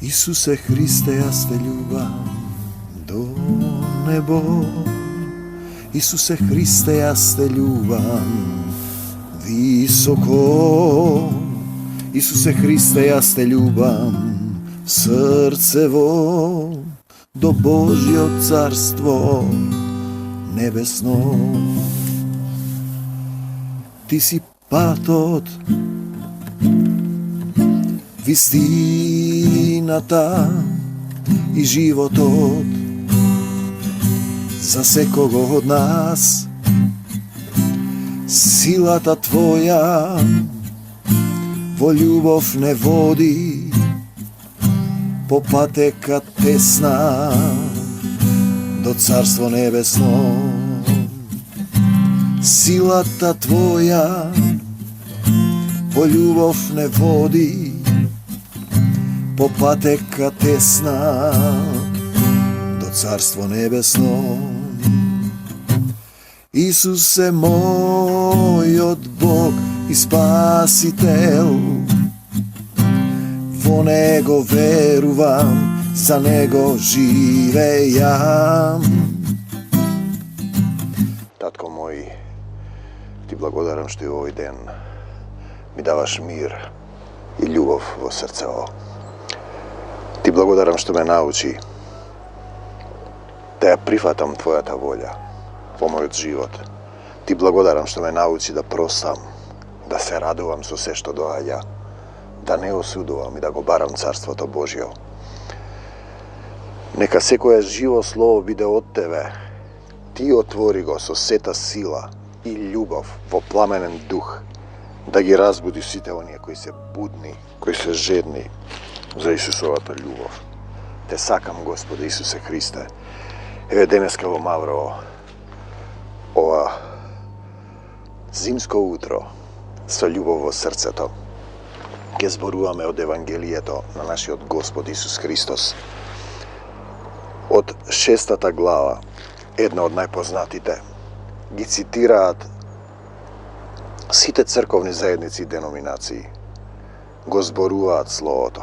Isuse Hrisте, јас те љубам до небо. Isuse Hrisте, јас те љубам високо. Isuse Hrisте, јас те љубам срцево до Божјо царство небесно. Ти си патот, вистината и животот за секого од нас. Силата Твоја во љубов не води по патека тесна до Царство небесно. Силата Твоја во љубов не води по патека тесна до Царство небесно. Исусе мојот Бог и Спасител, во Него верувам, за Него живејам. Татко мој, Ти благодарам што и овој ден ми даваш мир и љубов во срцево. Ти благодарам што ме научи да ја прифатам Твојата волја во мојот живот. Ти благодарам што ме научи да простам, да се радувам со се што доаѓа, да не осудувам и да го барам Царството Божјо. Нека секое живо слово биде од Тебе. Ти отвори го со сета сила и љубов во пламенен дух, да ги разбуди сите оние кои се будни, кои се жедни за Исусовата љубов. Те сакам, Господи Исусе Христе. Еве денеска во Маврово, ова зимско утро, со љубов во срцето, ќе зборуваме од Евангелието на нашиот Господ Исус Христос. Од 6 глава, една од најпознатите, ги цитираат сите црковни заедници и деноминации. Го зборуваат Словото.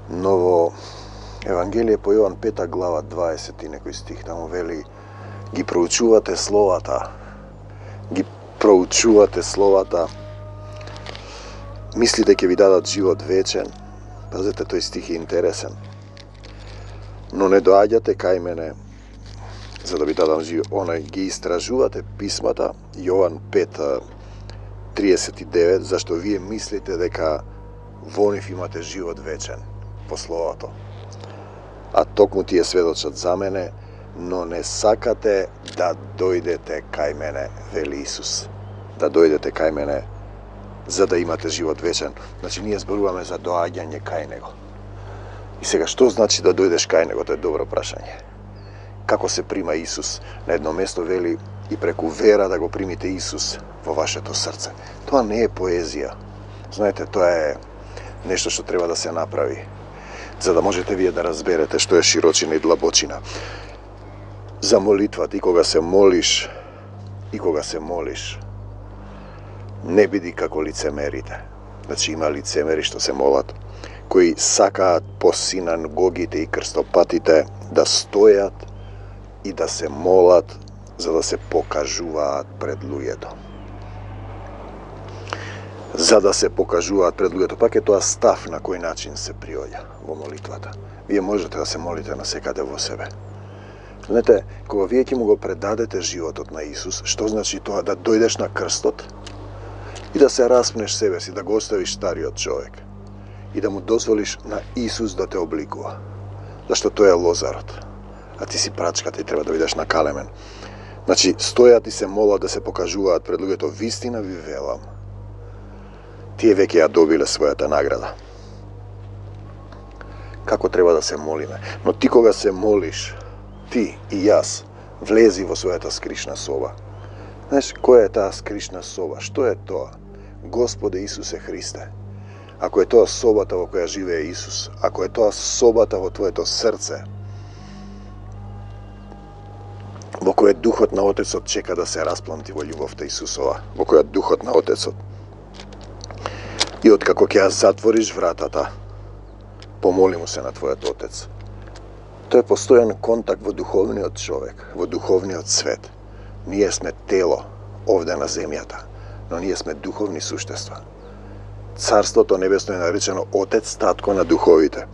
Но во Евангелие по Јован 5 глава 20 и некој стих таму вели: ги проучувате Словата, мислите ќе ви дадат живот вечен. Пазете, тој стих е интересен. Но не доаѓате кај мене за да ви дадам живот. Ги истражувате писмата, Јован 5:39, зашто вие мислите дека во нив имате живот вечен, по Словото. А токму тие сведочат за мене, но не сакате да дојдете кај мене, вели Исус. Да дојдете кај мене, за да имате живот вечен. Значи, ние зборуваме за доаѓање кај Него. И сега, што значи да дојдеш кај Него? Тоа е добро прашање. Како се прима Исус? На едно место вели и преку вера да го примите Исус во вашето срце. Тоа не е поезија. Знаете, тоа е нешто што треба да се направи, за да можете вие да разберете што е широчина и длабочина. За молитвата и кога се молиш, не биди како лицемерите. Значи, има лицемери што се молат, кои сакаат по синагогите и крстопатите да стојат и да се молат за да се покажуваат пред луѓето. Пак е тоа став на кој начин се приоѓа во молитвата. Вие можете да се молите на секаде во себе. Знаете, кога вие ќе му го предадете животот на Исус, што значи тоа? Да дојдеш на крстот и да се распнеш себе си, да го оставиш стариот човек и да му дозволиш на Исус да те обликува. Зашто тој е лозарот, а ти си прачката и треба да бидеш на калемен. Значи, стојат и се молат да се покажуваат пред луѓето. Вистина ви велам, тие веќе ја добиле својата награда. Како треба да се молиме? Но ти кога се молиш, ти и јас, влези во својата скришна соба. Знаеш, која е таа скришна соба? Што е тоа? Господе Исусе Христе, ако е тоа собата во која живее Исус, ако е тоа собата во твоето срце, во која Духот на Отецот чека да се распланти во љубовта Исусова, во која Духот на Отецот. И откако ќе ја затвориш вратата, помоли му се на твојот Отец. Тоа е постојан контакт во духовниот човек, во духовниот свет. Ние сме тело овде на земјата, но ние сме духовни суштества. Царството небесно е наречено Отец, Татко на духовите.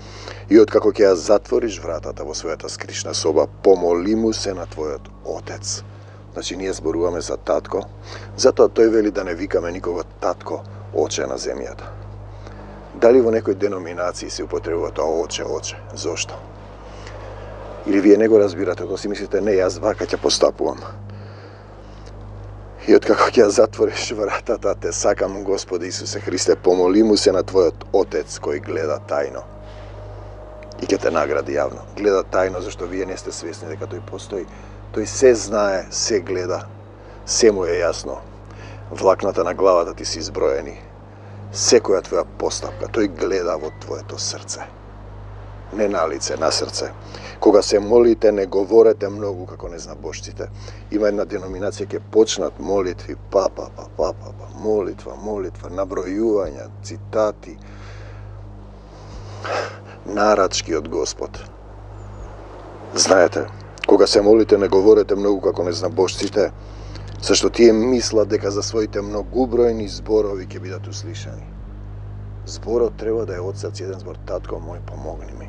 И откако ќе ја затвориш вратата во својата скришна соба, помоли му се на твојот Отец. Значи, ние зборуваме за Татко, затоа тој вели да не викаме никого Татко, Оче на земјата. Дали во некои деноминации се употребува тоа Оче, Оче? Зошто? Или вие не го разбирате, то си мислите, не, јас вака ќе постапувам. И откако ќе ја затвориш вратата, те сакам, Господи Исусе Христе, помоли му се на твојот Отец кој гледа тајно. И ќе те награди јавно. Гледа тајно, зашто вие не сте свесни дека тој постои. Тој се знае, се гледа, се му е јасно. Влакната на главата ти се изброени. Секоја твоја постапка, тој гледа во твоето срце. Не на лице, на срце. Кога се молите, не говорете многу како незнабожците. Има една деноминација ќе почнат молитви, молитва, набројувања, цитати, нарачки од Господ. Знаете, кога се молите, не говорете многу како незнабожците, зашто тие мислат дека за своите многубројни зборови ќе бидат услишани. Зборот треба да е од срце, еден збор: Татко мој, помогни ми.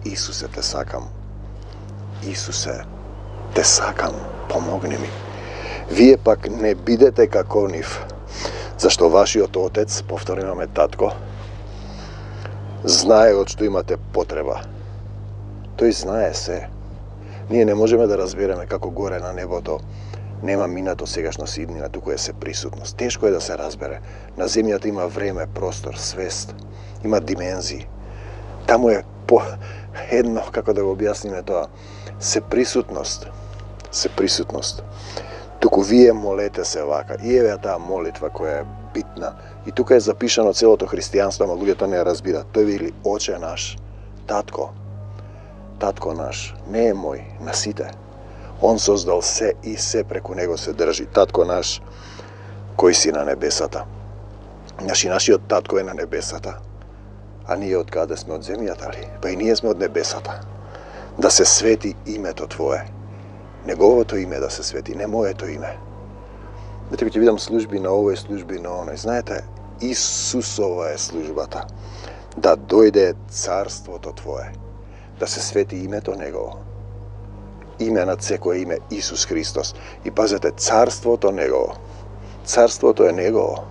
Исусе, те сакам. Исусе, те сакам, помогни ми. Вие пак не бидете како нив, зашто вашиот Отец, повторуваме Татко, знае од што имате потреба. Тој знае се. Ние не можеме да разбереме како горе на небото нема минато, сегашност и иднина, туку е се присутност. Тешко е да се разбере. На земјата има време, простор, свест, има димензии. Таму е по едно, како да го објасниме тоа, се присутност. Туку вие молете се вака. И еве таа молитва која е битна. И тука е запишано целото христијанство, ама луѓето не ја разбираат. Тој вели: Оче наш, Татко, Татко наш, не е мој, на сите. Он создал се и се преку него се држи. Татко наш, кој си на небесата. Значи, нашиот Татко е на небесата. А ние од каде сме? Од земјата ли? Па и ние сме од небесата. Да се свети името Твое. Неговото име да се свети, не моето име. Дете, ќе видам служби на овој, служби на оној. Знаете, Исусова е службата. Да дојде царството Твое. Да се свети името Негово. Име над секое име, Исус Христос. И пазете, царството Негово. Царството е Негово.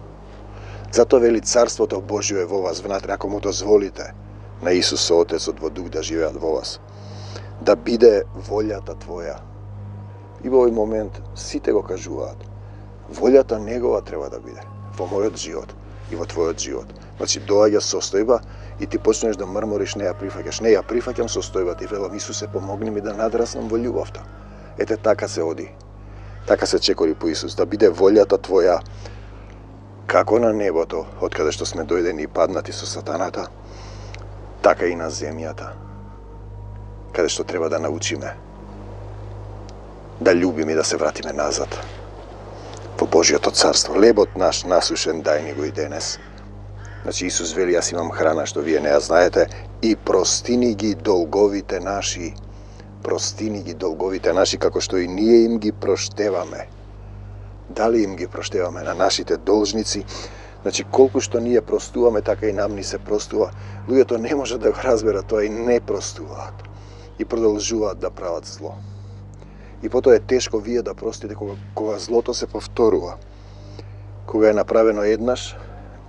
Зато вели царството Божјо е во вас внатре, ако му дозволите на Исус Отецот во дух да живеат во вас. Да биде волјата Твоја. И во овој момент сите го кажуваат. Волјата Негова треба да биде во мојот живот и во твојот живот. Значи, доаѓа состојба и ти почнеш да мрмориш, не ја прифаќаш. Не ја прифаќам состојбата и велам: Исусе, помогни ми да надраснам во љубовта. Ете, така се оди. Така се чекори по Исус, да биде волјата Твоја како на небото, од каде што сме дојдени и паднати со сатаната, така и на земјата, каде што треба да научиме да љубиме и да се вратиме назад во Божјото царство. Лебот наш насушен дај ни го и денес. Значи, Исус вели: Јас имам храна што вие не ја знаете, и простини ги долговите наши. Простини ги долговите наши, како што и ние им ги проштеваме. Дали им ги проштеваме на нашите должници? Значи, колку што ние простуваме, така и нам ни се простува. Луѓето не може да го разберат тоа и не простуваат. И продолжуваат да прават зло. И потоа е тешко вие да простите кога злото се повторува. Кога е направено еднаш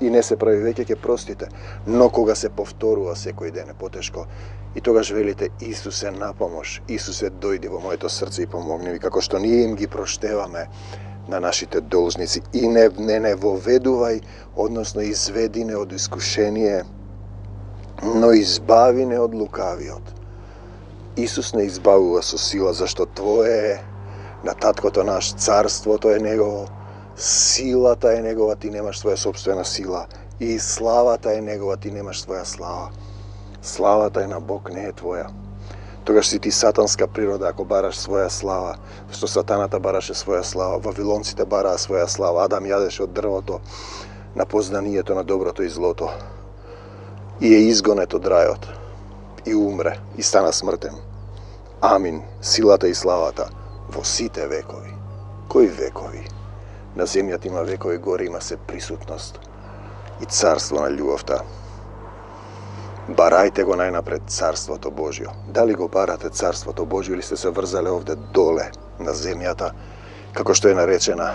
и не се прави веќе, ќе простите. Но кога се повторува секој ден е потешко. И тогаш велите: Исусе, напомош. Исусе, дојди во моето срце и помогни ми, како што ние им ги проштеваме на нашите должници. И не воведувај, односно изведи не од искушение, но избави не од лукавиот. Исус не избавува со сила, зашто Твое е, на Таткото наш, царството е Негово, силата е Негова, ти немаш своја собствена сила, и славата е Негова, ти немаш своја слава. Славата е на Бог, не е Твоја. Тогаш си ти сатанска природа ако бараш своја слава, што сатаната бараше своја слава, вавилонците бараа своја слава, Адам јадеше од дрвото на познанието на доброто и злото. и е изгонет од рајот, и умре, и стана смртен. Амин, силата и славата во сите векови. Кои векови? На земјата има векови, горе има се присутност и царство на љубовта. Барајте го најнапред царството Божјо. Дали го барате царството Божјо или сте се врзале овде доле на земјата, како што е наречена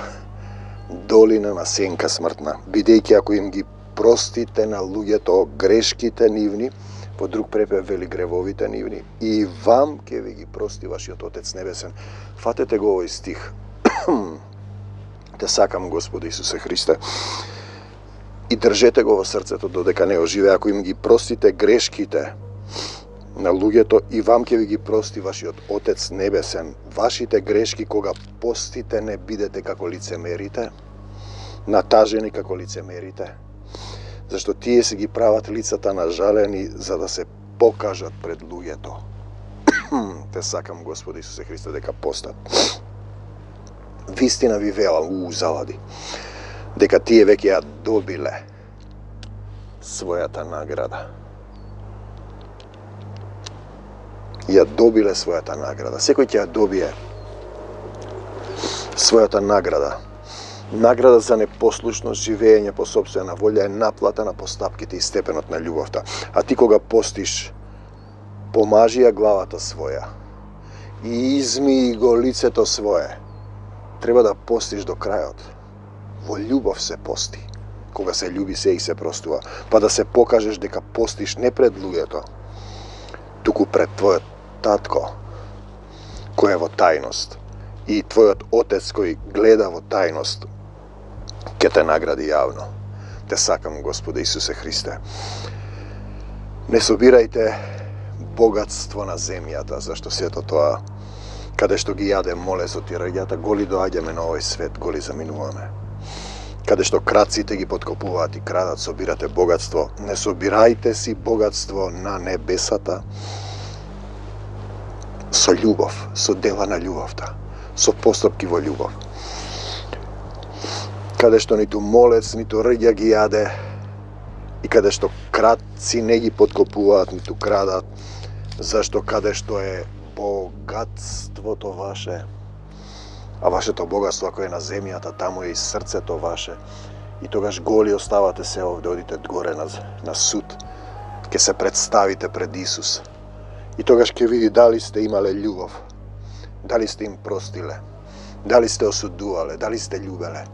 долина на сенка смртна, бидејќи ако им ги простите на луѓето грешките нивни, по друг препев вели гревовите нивни, и вам ќе ви ги прости вашиот Отец Небесен. Фатете го овој стих. Те сакам, Господи Исусе Христе, и држете го во срцето додека не оживе. Ако им ги простите грешките на луѓето, и вам ќе ви ги прости вашиот Отец Небесен. Вашите грешки кога постите, не бидете како лицемерите, натажени како лицемерите, зашто тие се ги прават лицата нажалени за да се покажат пред луѓето. Те сакам, Господи Исусе Христе, дека постат. Вистина ви велам, завади, дека тие веќе ја добиле својата награда. Ја добиле својата награда. Секој ќе ја добие својата награда. Награда за непослушност, живење по сопствена волја е наплата на постапките и степенот на љубовта. А ти кога постиш, помажи ја главата своја и измии го лицето свое. Треба да постиш до крајот. Во љубов се пости. Кога се љуби, се и се простува. Па да се покажеш дека постиш не пред луѓето, туку пред твојот татко, кој е во тајност, и твојот Отец кој гледа во тајност, ќе те награди јавно. Те сакам, Господи Исусе Христе. Не собирајте богатство на земјата, зашто сето тоа, каде што ги јаде молесот и рѓата, голи доаѓаме на овој свет, голи заминуваме. Каде што крадците ги подкопуваат и крадат, собирате богатство. Не собирајте си богатство на небесата со љубов, со дела на љубовта, со постапки во љубов. Каде што ниту молец, ниту рѓа ги јаде, и каде што крадци не ги подкопуваат, ниту крадат, зашто каде што е богатството ваше, а вашето богатство ако е на земјата, таму е и срцето ваше, и тогаш голи оставате се овде, одите горе на суд, ќе се представите пред Исус, и тогаш ќе види дали сте имале љубов, дали сте им простиле, дали сте осудувале, дали сте љубеле,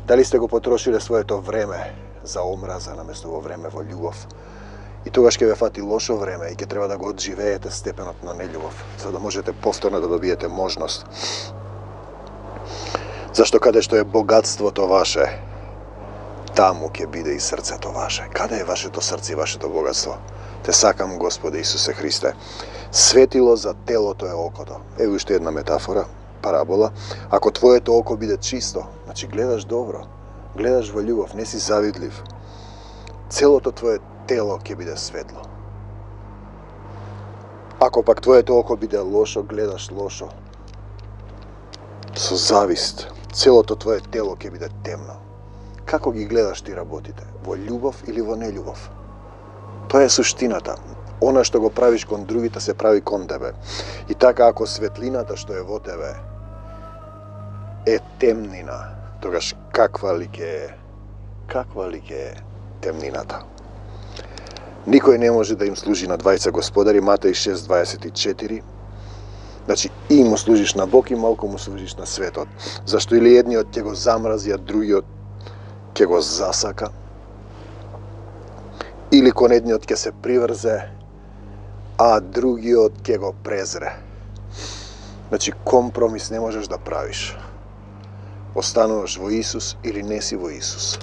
дали сте го потрошиле своето време за омраза наместо во време во љубов. И тогаш ќе ве фати лошо време и ќе треба да го одживеете степенот на нељубов, за да можете повторно да добиете можност. Зашто каде што е богатството ваше, таму ќе биде и срцето ваше. Каде е вашето срце и вашето богатство? Те сакам, Господи Исусе Христе. Светило за телото е окото. Ево уште една метафора, парабола. Ако твоето око биде чисто, значи гледаш добро, гледаш во љубов, не си завидлив, целото твое тело ќе биде светло. Ако пак твоето око биде лошо, гледаш лошо, со завист, целото твое тело ќе биде темно. Како ги гледаш ти работите? Во љубов или во нељубов? Тоа е суштината. Она што го правиш кон другите се прави кон тебе. И така ако светлината што е во тебе е темнина, тогаш каква ли ќе е темнината? Никој не може да им служи на двајца господари, Матеј 6:24. Значи, и му служиш на Бог и малку му служиш на светот. Зашто или едниот ќе го замрази, а другиот ќе го засака. Или кон едниот ќе се приврзе, а другиот ќе го презре. Значи, компромис не можеш да правиш. Остануваш во Исус или не си во Исус.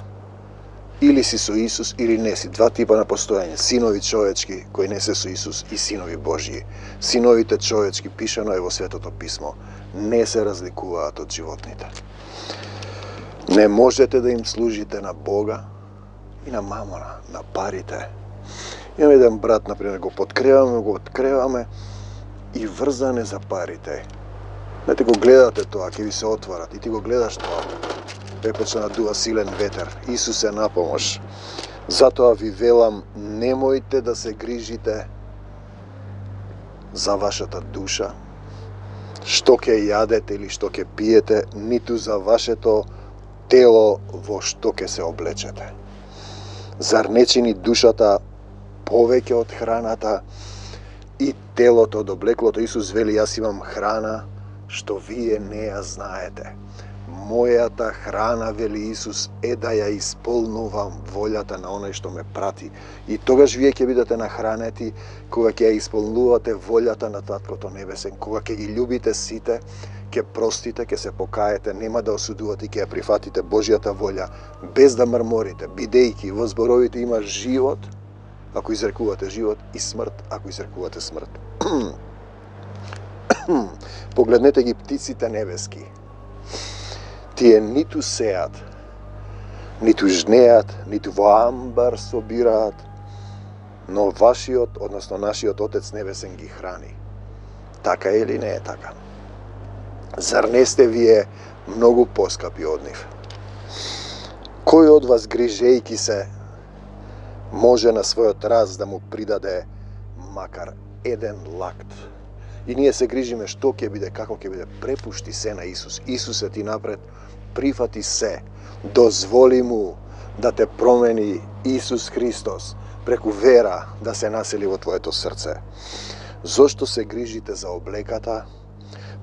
Или си со Исус или не си. Два типа на постојање. Синови човечки кои не се со Исус и синови Божји. Синовите човечки, пишано е во Светото Писмо, не се разликуваат од животните. Не можете да им служите на Бога и на мамона, на парите. Имам еден брат, например, го откреваме и врзане за парите. Знаете, го гледате тоа, ќе ви се отворат и ти го гледаш тоа. Ве почна да дува силен ветер. Исус е на помош. Затоа ви велам, немојте да се грижите за вашата душа, што ќе јадете или што ќе пиете, ниту за вашето тело во што ќе се облечете. Зар не чини душата повеќе од храната и телото од облеклото? Исус вели, јас имам храна што вие не ја знаете. Мојата храна, вели Исус, е да ја исполнувам волјата на оној што ме прати. И тогаш вие ќе бидете нахранети кога ќе ја исполнувате волјата на Таткото Небесен, кога ќе ги љубите сите, ќе простите, ќе се покаете, нема да осудувате и ќе ја прифатите Божјата волја, без да мрморите, бидејќи во зборовите има живот, ако изрекувате живот, и смрт, ако изрекувате смрт. Погледнете ги птиците небески. Тие ниту сеат, ниту жнеат, ниту во амбар собираат, но вашиот, односно нашиот Отец Небесен ги храни. Така е или не е така? Зар не сте вие многу поскапи од нив? Кој од вас, грижејки се, може на својот раз да му придаде макар еден лакт? И ние се грижиме што ќе биде, како ќе биде. Препушти се на Исус. Исус е ти напред, прифати се, дозволи му да те промени Исус Христос, преку вера да се насели во твоето срце. Зошто се грижите за облеката?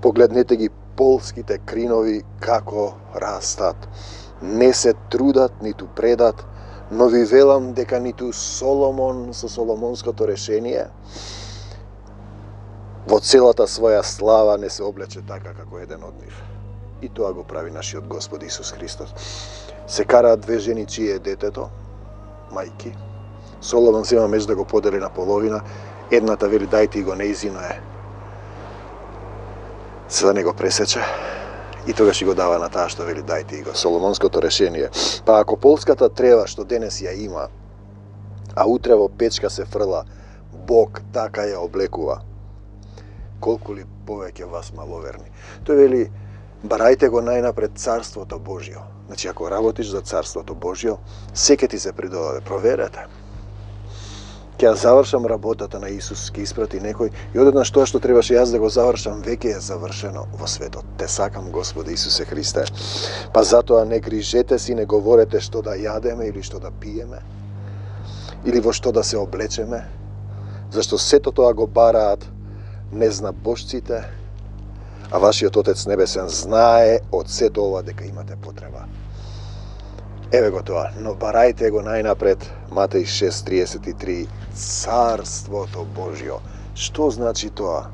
Погледнете ги полските кринови како растат. Не се трудат, ниту предат, но ви велам дека ниту Соломон со соломонското решение во целата своја слава не се облече така како еден од нив. И тоа го прави нашиот Господ Исус Христос. Се караат две жени чие е детето, мајки. Соломон зема меч да го подели на половина, едната вели дајте и го нејзино е, се да не го пресече, и тогаш и го дава на таа што вели дајте и го. Соломонското решение. Па ако полската трева што денес ја има, а утре во печка се фрла, Бог така ја облекува, колку ли повеќе вас маловерни. Тој вели, барајте го најнапред Царството Божјо. Значи, ако работиш за Царството Божјо, секе ти се придодаде. Проверете. Ќе ја завршам работата на Исус, ќе испрати некој, и одеднаш тоа што требаше јас да го завршам, веќе е завршено во светот. Те сакам, Господи Исусе Христе. Па затоа не грижете си, не говорете што да јадеме или што да пиеме, или во што да се облечеме, зашто сето тоа го бараат незнабожците, а вашиот Отец Небесен знае од сето ова дека имате потреба. Еве го тоа, но барајте го најнапред, Матеј 6:33, Царството Божјо. Што значи тоа?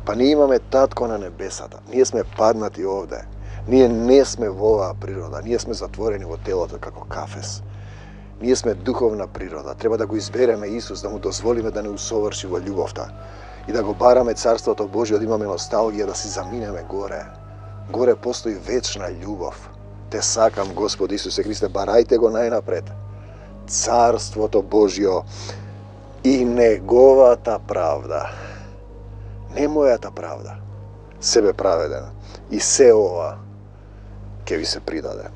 Па ние имаме Татко на небесата, ние сме паднати овде, ние не сме во оваа природа, ние сме затворени во телото како кафес. Ние сме духовна природа, треба да го избереме Исус, да му дозволиме да не усоврши во љубовта и да го бараме Царството Божјо, да имаме носталгија, да си заминеме горе. Горе постои вечна љубов. Те сакам, Господ Исусе Христе, барајте го најнапред. Царството Божјо и неговата правда. Не мојата правда, себе праведена. И се ова ќе ви се придаде.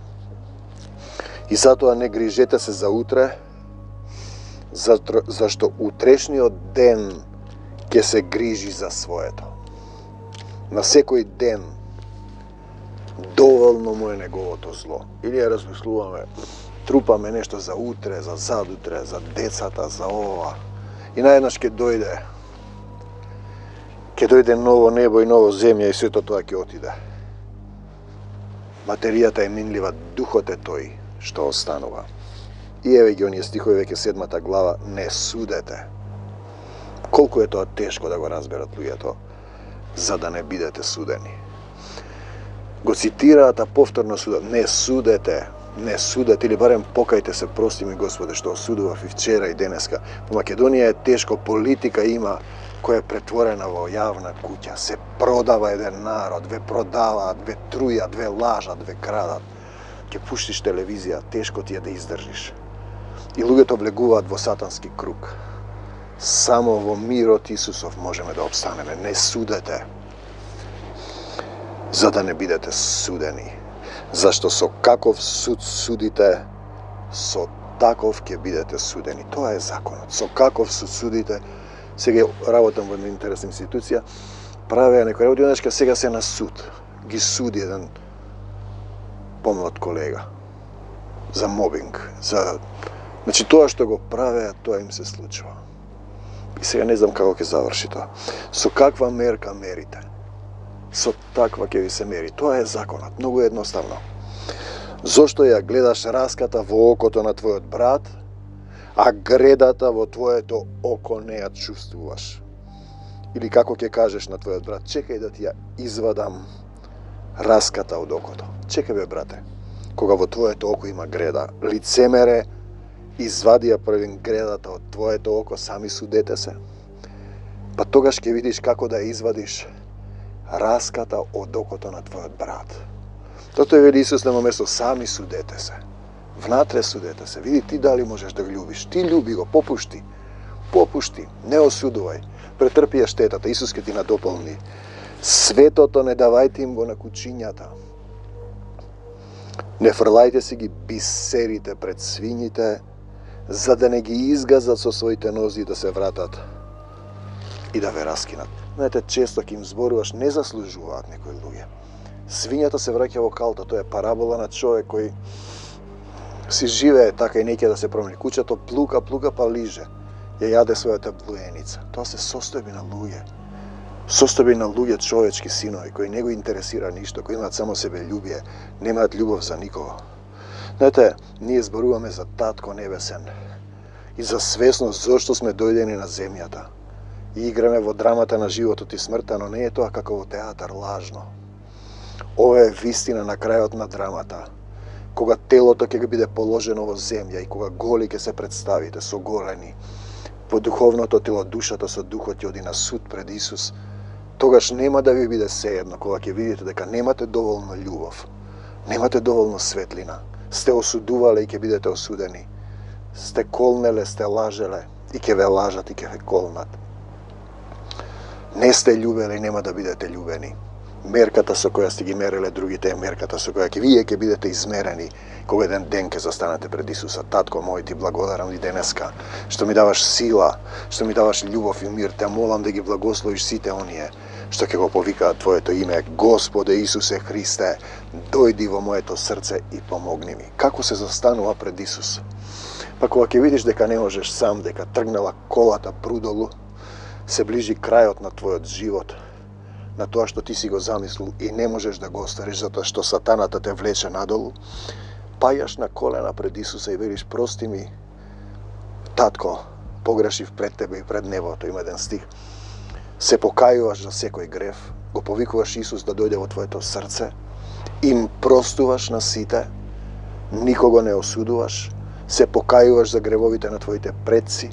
И затоа не грижете се за утре, зашто утрешниот ден ќе се грижи за своето. На секој ден доволно му е неговото зло. Или ја размислуваме, трупаме нешто за утре, за задутре, за децата, за ова. И наеднаш ќе дојде ново небо и ново земја и сето тоа ќе отиде. Материјата е минлива, духот е тој што останува. И еве ги оние стихови, веќе 7 глава, не судете. Колку е тоа тешко да го разберат луѓето, за да не бидете судени. Го цитираат, а повторно судат. Не судете, не судете, или барем покајте се, прости ми Господе, што осудував и вчера и денеска. По Македонија е тешко, политика има која е претворена во јавна куќа. Се продава еден народ, ве продаваат, ве трујат, ве лажат, ве крадат. Ке пуштиш телевизија, тешко ти е да издржиш. И луѓето влегуваат во сатански круг. Само во мирот Исусов можеме да обстанеме. Не судете, за да не бидете судени. Зашто со каков суд судите, со таков ќе бидете судени. Тоа е законот. Со каков се судите, сега работам во една интересна институција, правеа некој работи, однешка сега се на суд. Ги суди еден помлад колега за мобинг, Значи тоа што го правеа, тоа им се случува. И сега не знам како ќе заврши тоа. Со каква мерка мерите? Со таква ќе ви се мери. Тоа е законот, многу едноставно. Зошто ја гледаш раската во окото на твојот брат, а гредата во твоето око не ја чувствуваш? Или како ќе кажеш на твојот брат, чекај да ти ја извадам раската од окото. Чекај бе, брате, кога во твоето око има греда, лицемере, извади ја првин гредата од твоето око, сами судете се. Па тогаш ќе видиш како да ја извадиш раската од окото на твојот брат. Тото е вели Исус на место, сами судете се. Внатре судете се. Види ти дали можеш да го љубиш. Ти љуби го, попушти. Попушти, не осудувај. Претрпи ја штетата, Исус ќе ти надополни. Светото не давајте им го на кучињата. Не фрлајте си ги бисерите пред свињите, за да не ги изгазат со своите нози да се вратат и да ве раскинат. Знаете, често ќе им зборуваш, не заслужуваат некои луѓе. Свињата се враќа во калта, тоа е парабола на човек кој си живее така и неќе да се промени. Куќето плука, па лиже. Ја јаде својата блуеница. Тоа се состојби на луѓе. Состојби на луѓе, човечки синови, кои не го интересира ништо, кои имаат само себе љубие, немаат љубов за никого. Знаете, ние зборуваме за Татко Небесен и за свесност зошто сме дојдени на земјата. И играме во драмата на животот и смртта, но не е тоа како во театар, лажно. Ова е вистина на крајот на драмата, кога телото ќе биде положено во земја и кога голи ќе се представите, соголени, во духовното тело, душата со духот ќе оди на суд пред Исус, тогаш нема да ви биде сеедно кога ќе видите дека немате доволно љубов, немате доволно светлина, сте осудувале и ќе бидете осудени, сте колнеле, сте лажеле и ќе ве лажат и ќе ве колнат. Не сте љубеле и нема да бидете љубени. Мерката со која сте ги мереле другите е мерката со која вие ќе бидете измерени кога еден ден ќе застанете пред Исуса. Татко мој, ти благодарам и денеска што ми даваш сила, што ми даваш љубов и мир. Те молам да ги благословиш сите оние што ќе го повикаат Твоето име. Господе Исусе Христе, дојди во моето срце и помогни ми. Како се застанува пред Исус? Па кога ќе видиш дека не можеш сам, дека тргнала колата прудолу, се ближи крајот на твојот живот, на тоа што ти си го замислил и не можеш да го оствариш затоа што сатаната те влече надолу, пајаш на колена пред Исуса и велиш, прости ми, татко, погрешив пред тебе и пред небото. Има еден стих. Се покајуваш за секој грев, го повикуваш Исус да дојде во твоето срце, им простуваш на сите, никого не осудуваш, се покајуваш за гревовите на твоите предци,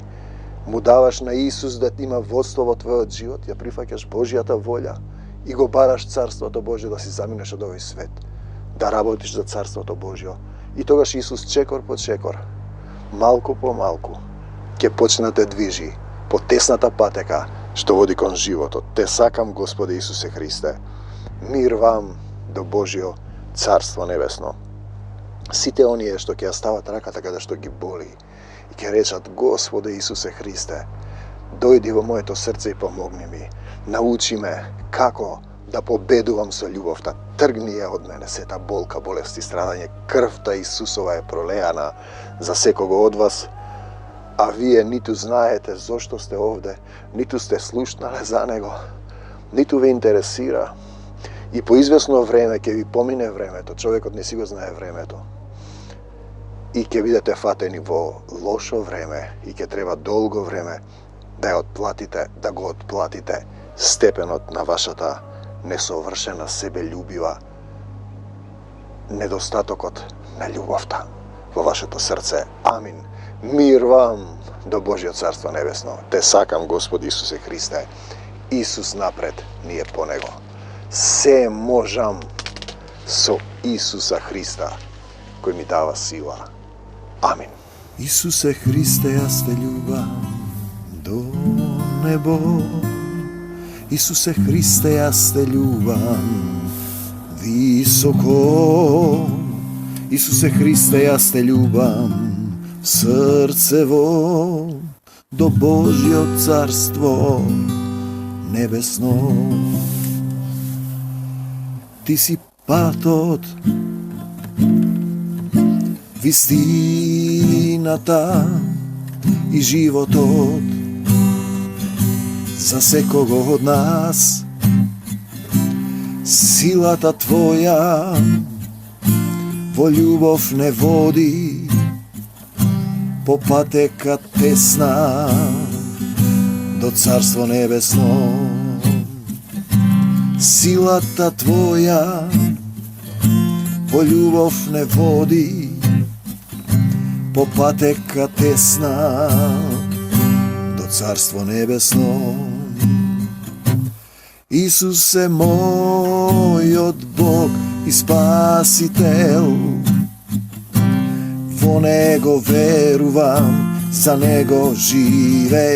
му даваш на Исус да има водство во твојот живот, ја прифаќаш Божјата волја и го бараш Царството Божјо да си заминеш од овој свет, да работиш за Царството Божјо. И тогаш Исус чекор по чекор, малку по малку, ќе почне да те движи по тесната патека што води кон животот. Те сакам, Господи Исусе Христе, мир вам до Божјо Царство Небесно. Сите оние што ќе ја стават раката каде што ги боли и ќе речат, Господе Исусе Христе, дојди во моето срце и помогни ми. Научи ме како да победувам со љубовта. Тргни ја од мене сета болка, болест и страдање. Крвта Исусова е пролеана за секого од вас, а вие ниту знаете зошто сте овде, ниту сте слушнале за него, ниту ве интересира. И по известно време ќе ви помине времето, човекот не си го знае времето. И ќе бидете фатени во лошо време и ќе треба долго време да ја отплатите, да го отплатите степенот на вашата несовршена себељубива, недостатокот на љубовта во вашето срце. Амин. Мир вам до Божјо Царство Небесно. Те сакам, Господи Исусе Христе. Исус напред, ние по Него. Се можам со Исуса Христа, кој ми дава сила. Амин. Исусе Христе, јас те љубам до небо. Исусе Христе, јас те љубам високо. Исусе Христе, јас те љубам srcevo do Božjo carstvo nebesno. Ti si патот, вистината и животот за секого од нас. Силата Твоја во љубов не води по патека тесна до Царство небесно. Силата Твоја во љубов не води по патека тесна до Царство небесно. Исусе мојот Бог и Спасител, во Него верувам, за Него живејам.